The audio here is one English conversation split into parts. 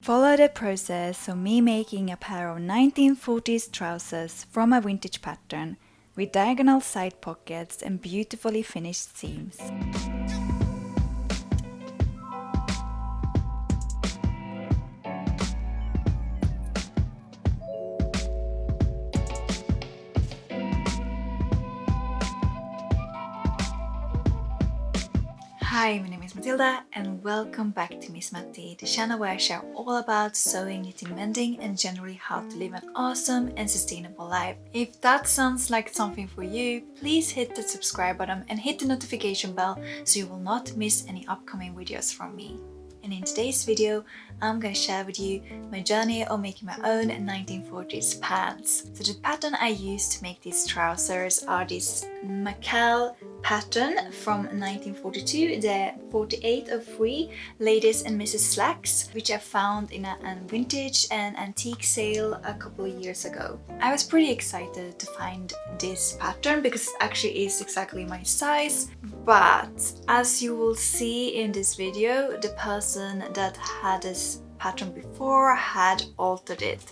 Follow the process of me making a pair of 1940s trousers from a vintage pattern with diagonal side pockets and beautifully finished seams. Hi, my name is Matilda and welcome back to Miss Matti, the channel where I share all about sewing, knitting, mending and generally how to live an awesome and sustainable life. If that sounds like something for you, please hit the subscribe button and hit the notification bell so you will not miss any upcoming videos from me. And in today's video, I'm going to share with you my journey of making my own 1940s pants. So the pattern I used to make these trousers are this McCall pattern from 1942, the 4803 Ladies and Mrs. Slacks, which I found in a vintage and antique sale a couple of years ago. I was pretty excited to find this pattern because it actually is exactly my size, but as you will see in this video, the person that had this pattern before had altered it.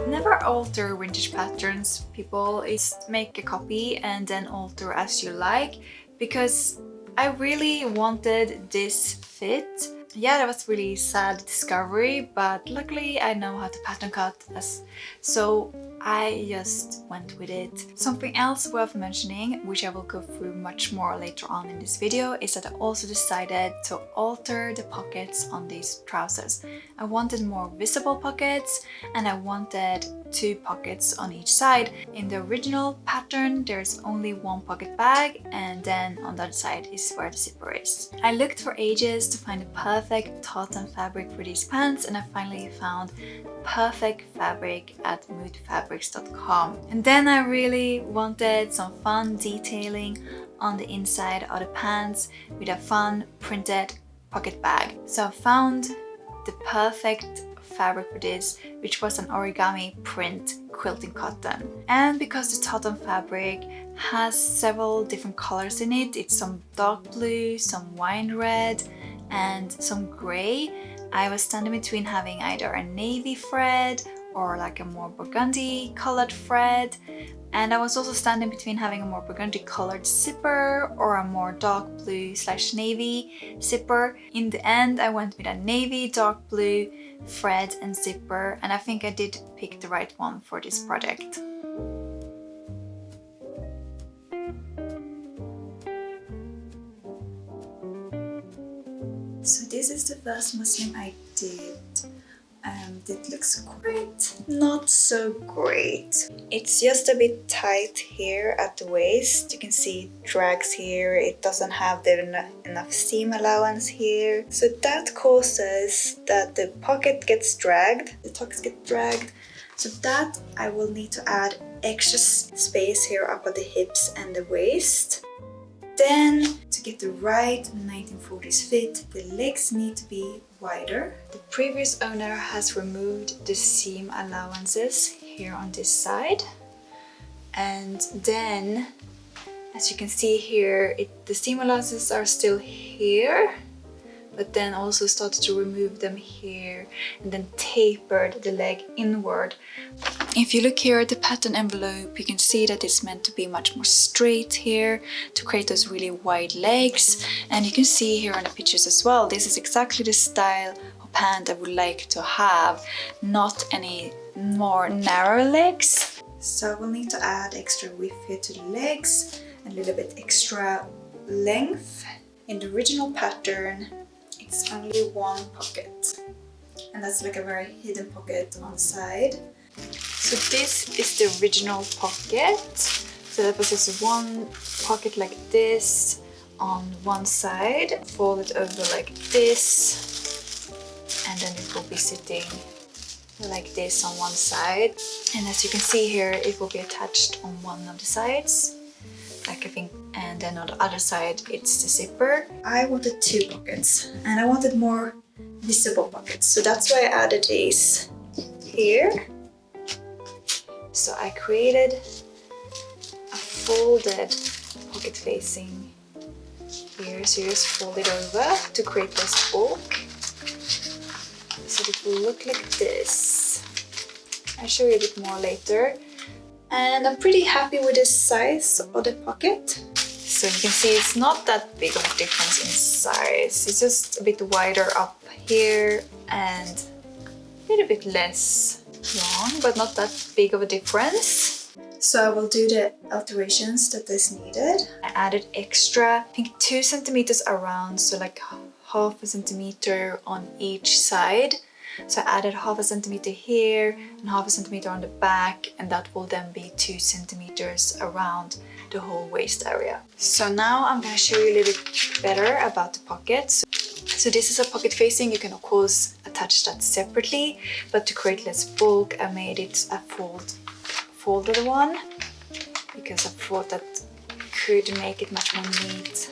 Never alter vintage patterns, people. Is make a copy and then alter as you like, because I really wanted this fit. Yeah, that was really sad discovery, but luckily I know how to pattern cut, so I just went with it. Something else worth mentioning, which I will go through much more later on in this video, is that I also decided to alter the pockets on these trousers. I wanted more visible pockets and I wanted 2 pockets on each side. In the original pattern there's only 1 pocket bag and then on the other side is where the zipper is. I looked for ages to find the perfect tartan fabric for these pants and I finally found perfect fabric at moodfabrics.com. And then I really wanted some fun detailing on the inside of the pants with a fun printed pocket bag. So I found the perfect fabric for this, which was an origami print quilting cotton. And because the tartan fabric has several different colors in it, it's some dark blue, some wine red and some grey, I was standing between having either a navy thread or like a more burgundy colored thread, and I was also standing between having a more burgundy colored zipper or a more dark blue / navy zipper. In the end I went with a navy dark blue thread and zipper, and I think I did pick the right one for this project. So this is the first muslin I did. It looks great, not so great. It's just a bit tight here at the waist. You can see it drags here. It doesn't have enough seam allowance here. So that causes that the pocket gets dragged, the tucks get dragged. So that I will need to add extra space here up at the hips and the waist. Then, to get the right 1940s fit, the legs need to be wider. The previous owner has removed the seam allowances here on this side. And then, as you can see here, the seam allowances are still here, but then also started to remove them here and then tapered the leg inward. If you look here at the pattern envelope, you can see that it's meant to be much more straight here to create those really wide legs. And you can see here on the pictures as well, this is exactly the style of pant I would like to have, not any more narrow legs. So we'll need to add extra width here to the legs, and a little bit extra length. In the original pattern, it's only 1 pocket, and that's like a very hidden pocket on the side. So this is the original pocket. So that was just 1 pocket like this on one side, folded over like this, and then it will be sitting like this on one side. And as you can see here, it will be attached on one of the sides, like I think, and then on the other side it's the zipper. I wanted 2 pockets and I wanted more visible pockets, so that's why I added these here. So I created a folded pocket facing here, so you just fold it over to create this bulk. So it will look like this. I'll show you a bit more later. And I'm pretty happy with the size of the pocket. So you can see it's not that big of a difference in size. It's just a bit wider up here and a little bit less long, but not that big of a difference. So I will do the alterations that is needed. I added extra, I think 2 centimeters around, so like half a centimeter on each side. So I added half a centimeter here and half a centimeter on the back, and that will then be 2 centimeters around the whole waist area. So now I'm going to show you a little bit better about the pockets. So this is a pocket facing. You can of course attach that separately, but to create less bulk I made it a folded one, because I thought that could make it much more neat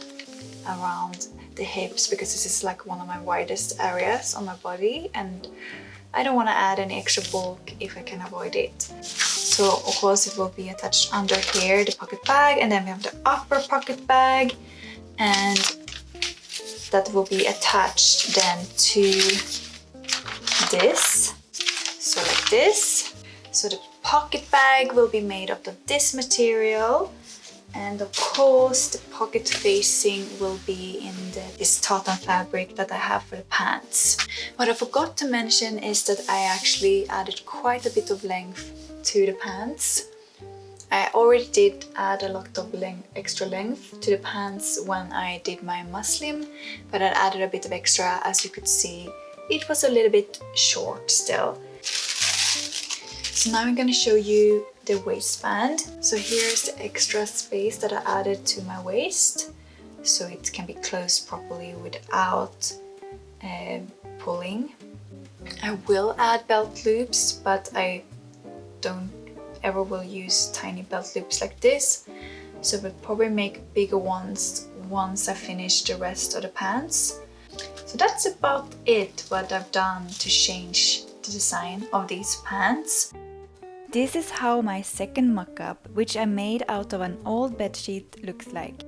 around the hips, because this is like one of my widest areas on my body and I don't want to add any extra bulk if I can avoid it. So of course it will be attached under here, the pocket bag, and then we have the upper pocket bag, and that will be attached then to this, so like this. So the pocket bag will be made out of this material. And of course the pocket facing will be in this tartan fabric that I have for the pants. What I forgot to mention is that I actually added quite a bit of length to the pants. I already did add a lot of extra length to the pants when I did my muslin, but I added a bit of extra. As you could see, it was a little bit short still. So now I'm going to show you the waistband. So here's the extra space that I added to my waist, so it can be closed properly without pulling. I will add belt loops, but I don't ever will use tiny belt loops like this, so we'll probably make bigger ones once I finish the rest of the pants. So that's about it, what I've done to change the design of these pants. This is how my second mock-up, which I made out of an old bedsheet, looks like.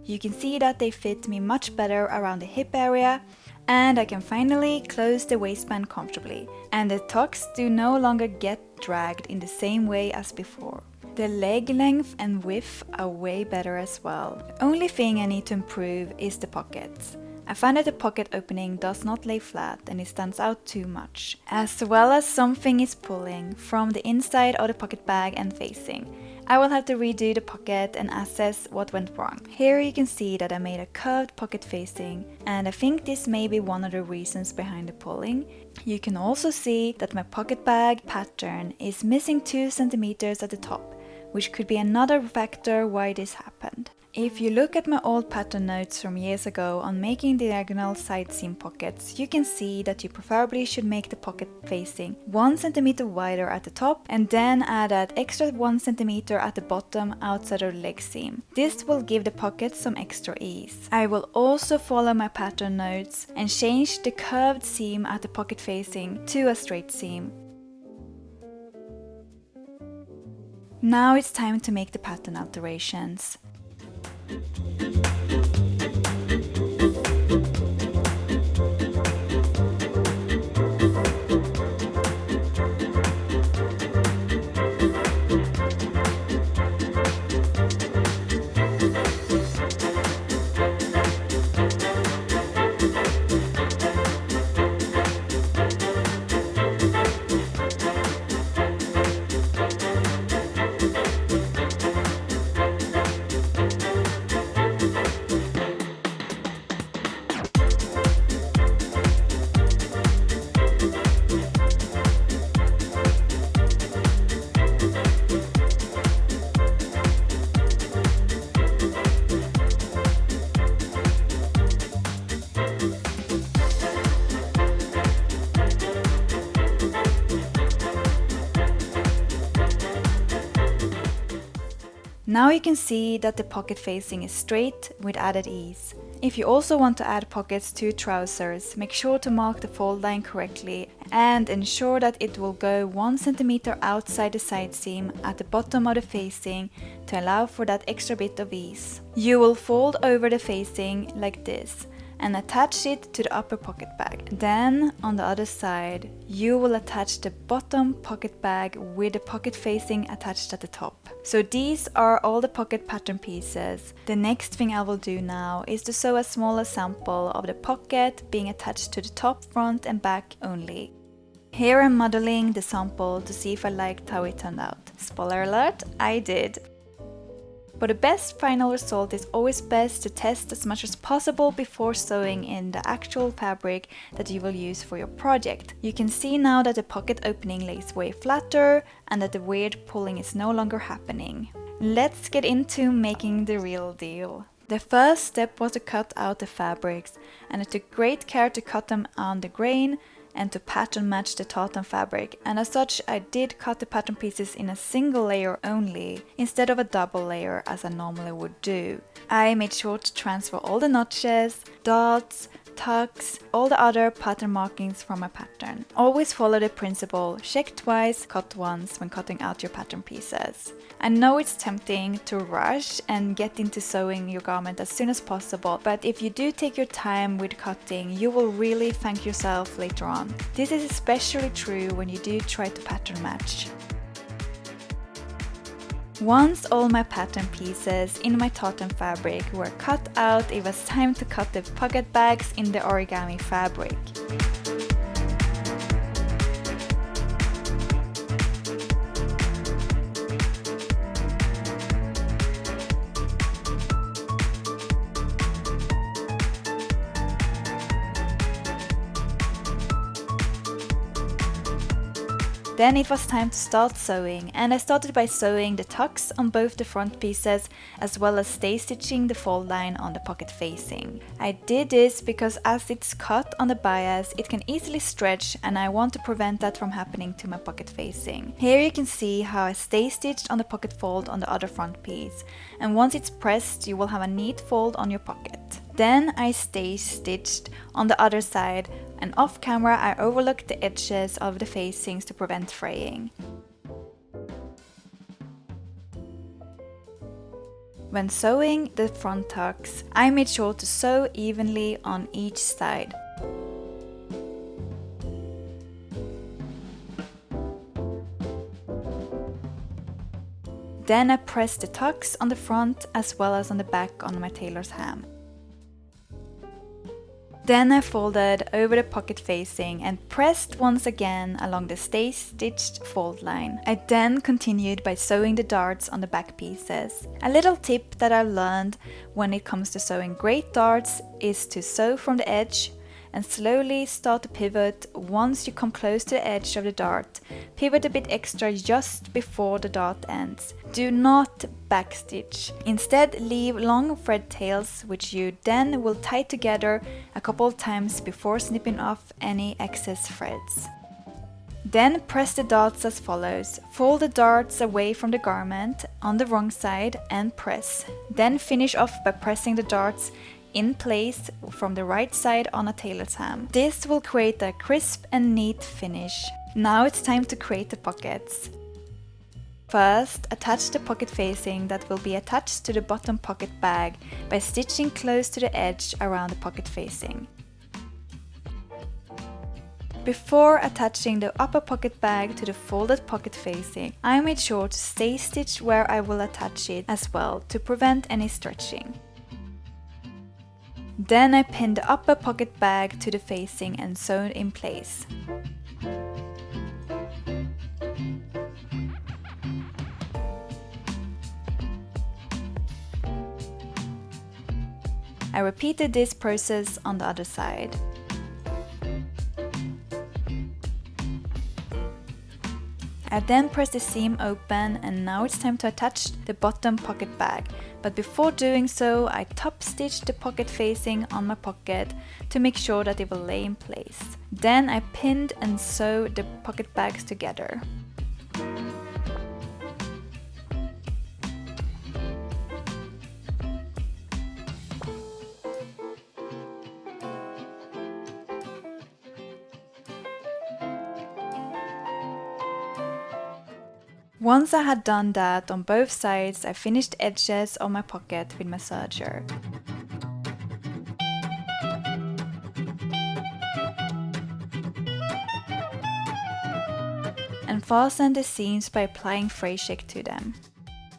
You can see that they fit me much better around the hip area, and I can finally close the waistband comfortably, and the tucks do no longer get dragged in the same way as before. The leg length and width are way better as well. The only thing I need to improve is the pockets. I find that the pocket opening does not lay flat and it stands out too much, as well as something is pulling from the inside of the pocket bag and facing. I will have to redo the pocket and assess what went wrong. Here you can see that I made a curved pocket facing, and I think this may be one of the reasons behind the pulling. You can also see that my pocket bag pattern is missing 2 centimeters at the top, which could be another factor why this happened. If you look at my old pattern notes from years ago on making diagonal side seam pockets, you can see that you preferably should make the pocket facing 1 centimeter wider at the top and then add that extra 1 centimeter at the bottom outside of the leg seam. This will give the pocket some extra ease. I will also follow my pattern notes and change the curved seam at the pocket facing to a straight seam. Now it's time to make the pattern alterations. Now you can see that the pocket facing is straight with added ease. If you also want to add pockets to trousers, make sure to mark the fold line correctly and ensure that it will go 1 cm outside the side seam at the bottom of the facing to allow for that extra bit of ease. You will fold over the facing like this and attach it to the upper pocket bag. Then on the other side, you will attach the bottom pocket bag with the pocket facing attached at the top. So these are all the pocket pattern pieces. The next thing I will do now is to sew a smaller sample of the pocket being attached to the top, front and back only. Here I'm modeling the sample to see if I liked how it turned out. Spoiler alert, I did. For the best final result, it's always best to test as much as possible before sewing in the actual fabric that you will use for your project. You can see now that the pocket opening lays way flatter and that the weird pulling is no longer happening. Let's get into making the real deal. The first step was to cut out the fabrics, and I took great care to cut them on the grain and to pattern match the tartan fabric, and as such I did cut the pattern pieces in a single layer only instead of a double layer as I normally would do. I made sure to transfer all the notches, dots, tucks, all the other pattern markings from my pattern. Always follow the principle, check twice, cut once when cutting out your pattern pieces. I know it's tempting to rush and get into sewing your garment as soon as possible, but if you do take your time with cutting, you will really thank yourself later on. This is especially true when you do try to pattern match. Once all my pattern pieces in my tartan fabric were cut out, it was time to cut the pocket bags in the origami fabric. Then it was time to start sewing, and I started by sewing the tucks on both the front pieces as well as stay stitching the fold line on the pocket facing. I did this because as it's cut on the bias, it can easily stretch and I want to prevent that from happening to my pocket facing. Here you can see how I stay stitched on the pocket fold on the other front piece, and once it's pressed you will have a neat fold on your pocket. Then I stay stitched on the other side, and off camera I overlooked the edges of the facings to prevent fraying. When sewing the front tucks, I made sure to sew evenly on each side. Then I pressed the tucks on the front as well as on the back on my tailor's ham. Then I folded over the pocket facing and pressed once again along the stay stitched fold line. I then continued by sewing the darts on the back pieces. A little tip that I learned when it comes to sewing great darts is to sew from the edge and slowly start to pivot once you come close to the edge of the dart. Pivot a bit extra just before the dart ends. Do not backstitch. Instead, leave long thread tails which you then will tie together a couple of times before snipping off any excess threads. Then press the darts as follows. Fold the darts away from the garment on the wrong side and press. Then finish off by pressing the darts in place from the right side on a tailor's ham. This will create a crisp and neat finish. Now it's time to create the pockets. First, attach the pocket facing that will be attached to the bottom pocket bag by stitching close to the edge around the pocket facing. Before attaching the upper pocket bag to the folded pocket facing, I made sure to stay stitched where I will attach it as well to prevent any stretching. Then I pinned the upper pocket bag to the facing and sewed in place. I repeated this process on the other side. I then pressed the seam open, and now it's time to attach the bottom pocket bag. But before doing so, I top stitched the pocket facing on my pocket to make sure that it will lay in place. Then I pinned and sewed the pocket bags together. Once I had done that on both sides, I finished the edges of my pocket with my serger. And fastened the seams by applying phrase check to them.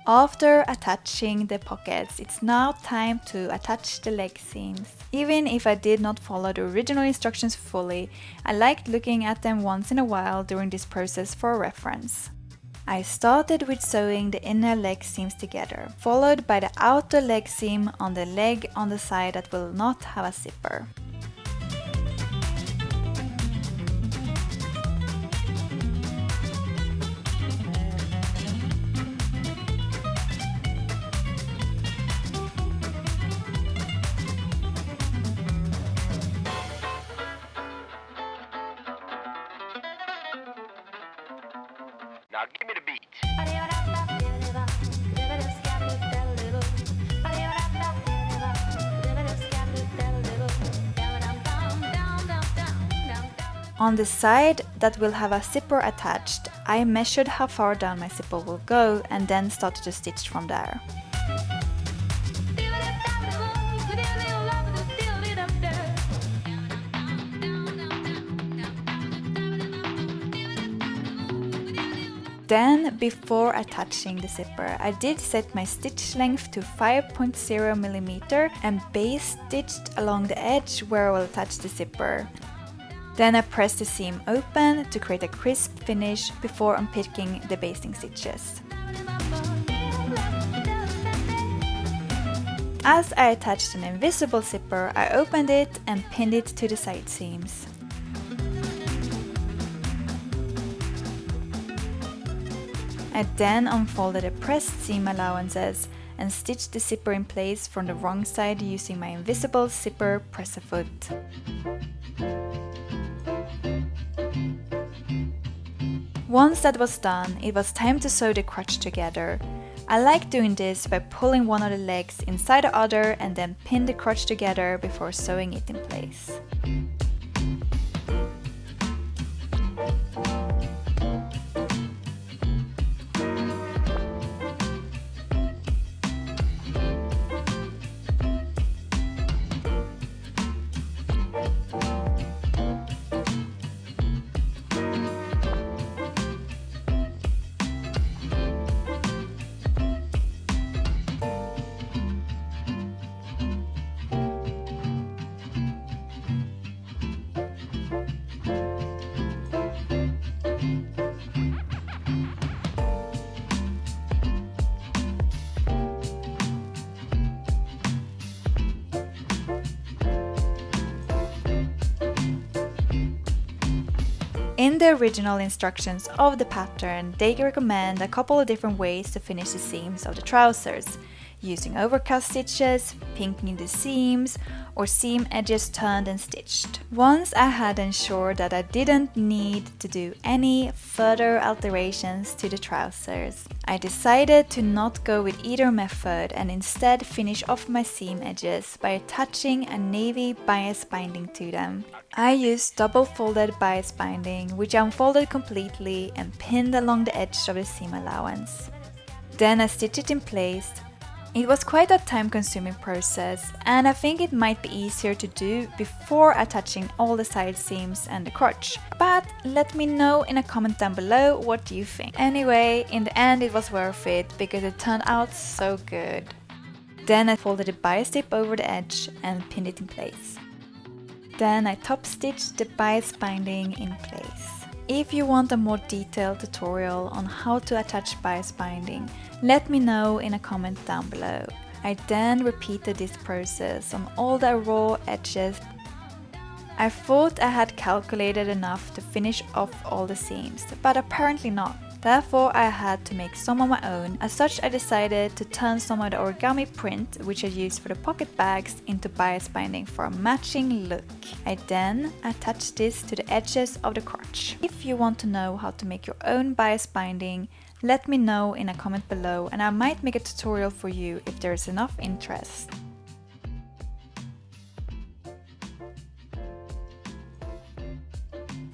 After attaching the pockets, it's now time to attach the leg seams. Even if I did not follow the original instructions fully, I liked looking at them once in a while during this process for reference. I started with sewing the inner leg seams together, followed by the outer leg seam on the leg on the side that will not have a zipper. Now give me the beat. On the side that will have a zipper attached, I measured how far down my zipper will go and then started to stitch from there. Then, before attaching the zipper, I did set my stitch length to 5.0mm and base stitched along the edge where I will attach the zipper. Then I pressed the seam open to create a crisp finish before unpicking the basting stitches. As I attached an invisible zipper, I opened it and pinned it to the side seams. I then unfolded the pressed seam allowances and stitched the zipper in place from the wrong side using my invisible zipper presser foot. Once that was done, it was time to sew the crotch together. I like doing this by pulling one of the legs inside the other and then pin the crotch together before sewing it in place. In the original instructions of the pattern, they recommend a couple of different ways to finish the seams of the trousers, using overcast stitches, pinking the seams, or seam edges turned and stitched. Once I had ensured that I didn't need to do any further alterations to the trousers, I decided to not go with either method and instead finish off my seam edges by attaching a navy bias binding to them. I used double folded bias binding, which I unfolded completely and pinned along the edge of the seam allowance. Then I stitched it in place. It was quite a time-consuming process, and I think it might be easier to do before attaching all the side seams and the crotch. But let me know in a comment down below what you think. Anyway, in the end it was worth it because it turned out so good. Then I folded the bias tip over the edge and pinned it in place. Then I top stitched the bias binding in place. If you want a more detailed tutorial on how to attach bias binding, let me know in a comment down below. I then repeated this process on all the raw edges. I thought I had calculated enough to finish off all the seams, but apparently not. Therefore, I had to make some of my own. As such, I decided to turn some of the origami print, which I used for the pocket bags, into bias binding for a matching look. I then attached this to the edges of the crotch. If you want to know how to make your own bias binding, let me know in a comment below and I might make a tutorial for you if there is enough interest.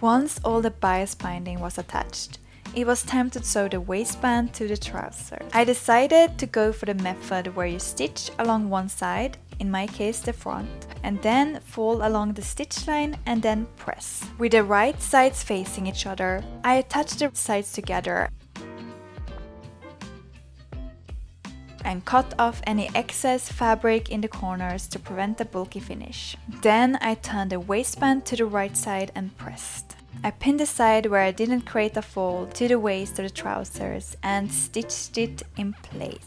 Once all the bias binding was attached, it was time to sew the waistband to the trouser. I decided to go for the method where you stitch along one side, in my case the front, and then fold along the stitch line and then press. With the right sides facing each other, I attach the sides together and cut off any excess fabric in the corners to prevent a bulky finish. Then I turned the waistband to the right side and pressed. I pinned the side where I didn't create a fold to the waist of the trousers and stitched it in place.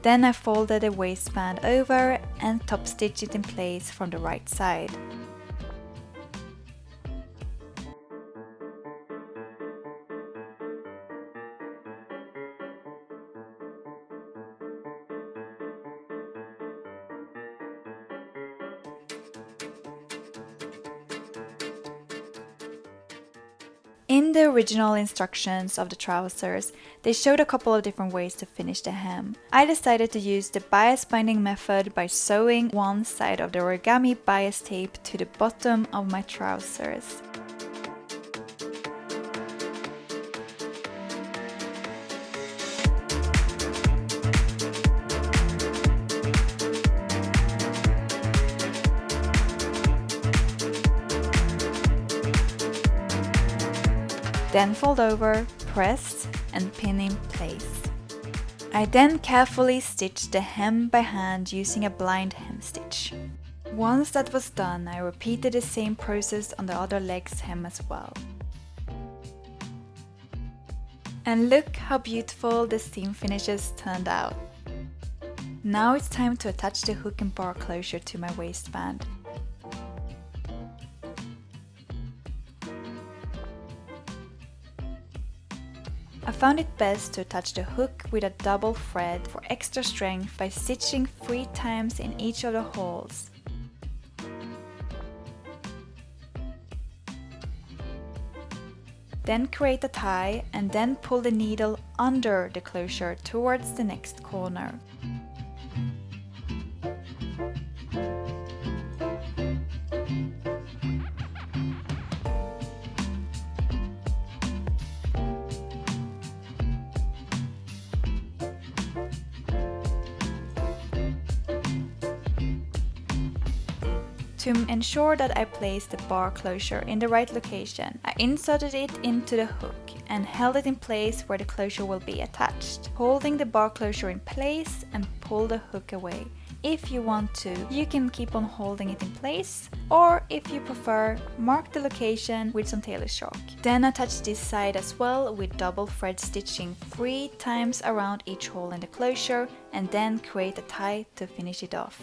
Then I folded the waistband over and top stitched it in place from the right side. In the original instructions of the trousers, they showed a couple of different ways to finish the hem. I decided to use the bias binding method by sewing one side of the origami bias tape to the bottom of my trousers. Then fold over, press and pin in place. I then carefully stitched the hem by hand using a blind hem stitch. Once that was done, I repeated the same process on the other leg's hem as well. And look how beautiful the seam finishes turned out. Now it's time to attach the hook and bar closure to my waistband. I found it best to attach the hook with a double thread for extra strength by stitching 3 times in each of the holes. Then create a tie and then pull the needle under the closure towards the next corner. To ensure that I placed the bar closure in the right location, I inserted it into the hook and held it in place where the closure will be attached, holding the bar closure in place and pull the hook away. If you want to, you can keep on holding it in place, or if you prefer, mark the location with some tailor chalk. Then attach this side as well with double thread stitching 3 times around each hole in the closure and then create a tie to finish it off.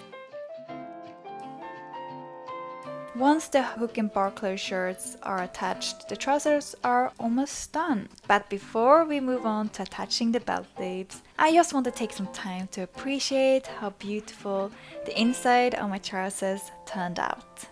Once the hook and bar closures are attached, the trousers are almost done. But before we move on to attaching the belt loops, I just want to take some time to appreciate how beautiful the inside of my trousers turned out.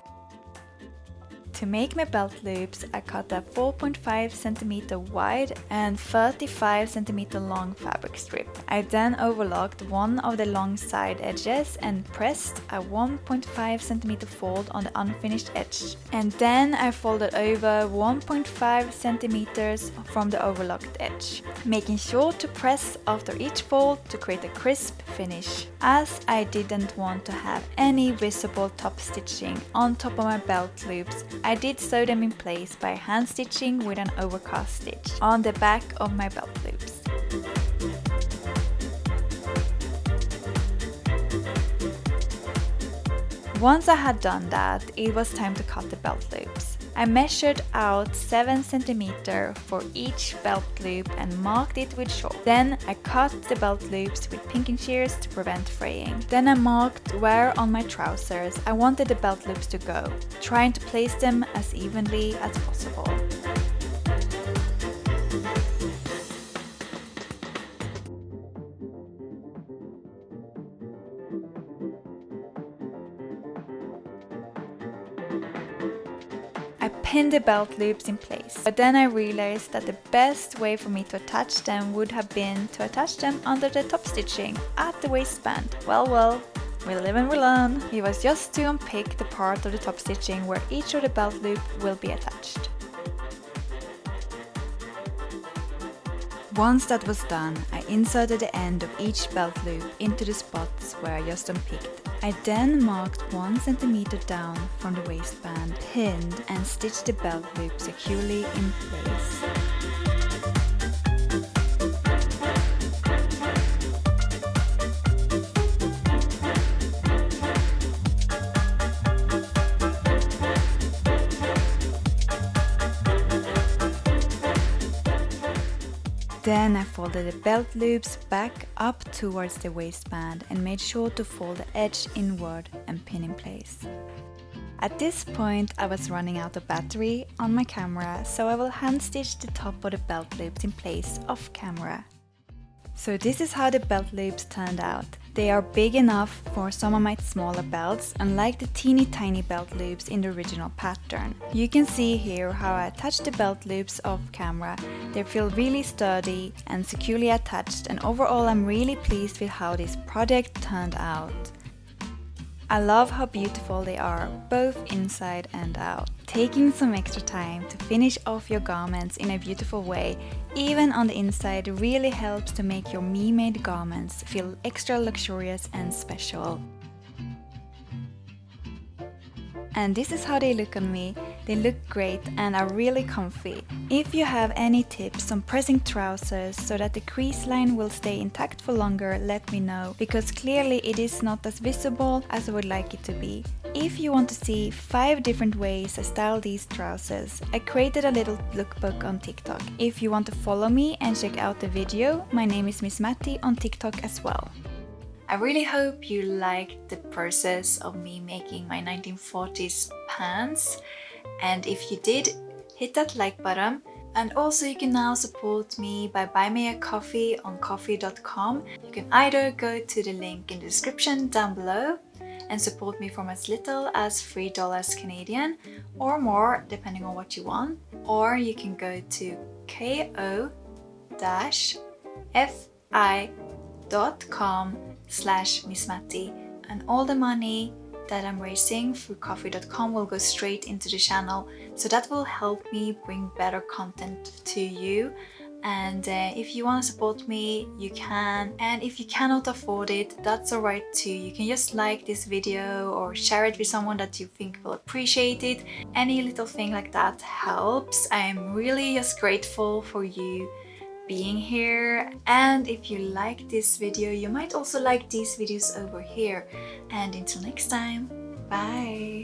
To make my belt loops, I cut a 4.5 cm wide and 35 cm long fabric strip. I then overlocked one of the long side edges and pressed a 1.5 cm fold on the unfinished edge. And then I folded over 1.5 cm from the overlocked edge, making sure to press after each fold to create a crisp finish, as I didn't want to have any visible top stitching on top of my belt loops. I did sew them in place by hand stitching with an overcast stitch on the back of my belt loops. Once I had done that, it was time to cut the belt loops. I measured out 7 cm for each belt loop and marked it with chalk. Then I cut the belt loops with pinking shears to prevent fraying. Then I marked where on my trousers I wanted the belt loops to go, trying to place them as evenly as possible. pin the belt loops in place. But then I realized that the best way for me to attach them would have been to attach them under the top stitching at the waistband. Well, we live and we learn. It was just to unpick the part of the top stitching where each of the belt loop will be attached. Once that was done, I inserted the end of each belt loop into the spots where I just unpicked. I then marked 1 centimeter down from the waistband, pinned and stitched the belt loop securely in place. Then I folded the belt loops back up towards the waistband and made sure to fold the edge inward and pin in place. At this point I was running out of battery on my camera, so I will hand stitch the top of the belt loops in place off camera. So this is how the belt loops turned out. They are big enough for some of my smaller belts, unlike the teeny tiny belt loops in the original pattern. You can see here how I attached the belt loops off camera. They feel really sturdy and securely attached, and overall I'm really pleased with how this project turned out. I love how beautiful they are, both inside and out. Taking some extra time to finish off your garments in a beautiful way, even on the inside, really helps to make your me-made garments feel extra luxurious and special. And this is how they look on me. They look great and are really comfy. If you have any tips on pressing trousers so that the crease line will stay intact for longer, let me know, because clearly it is not as visible as I would like it to be. If you want to see 5 different ways I style these trousers, I created a little lookbook on TikTok. If you want to follow me and check out the video, my name is Miss Matti on TikTok as well. I really hope you liked the process of me making my 1940s pants, and if you did, hit that like button. And also you can now support me by buying me a coffee on ko-fi.com. You can either go to the link in the description down below and support me from as little as $3 Canadian or more depending on what you want, or you can go to ko-fi.com/Miss Matti, and all the money that I'm raising through ko-fi.com will go straight into the channel, so that will help me bring better content to you. And if you want to support me, you can, and if you cannot afford it, that's alright too. You can just like this video or share it with someone that you think will appreciate it. Any little thing like that helps. I'm really just grateful for you being here, and if you like this video, you might also like these videos over here. And until next time, bye!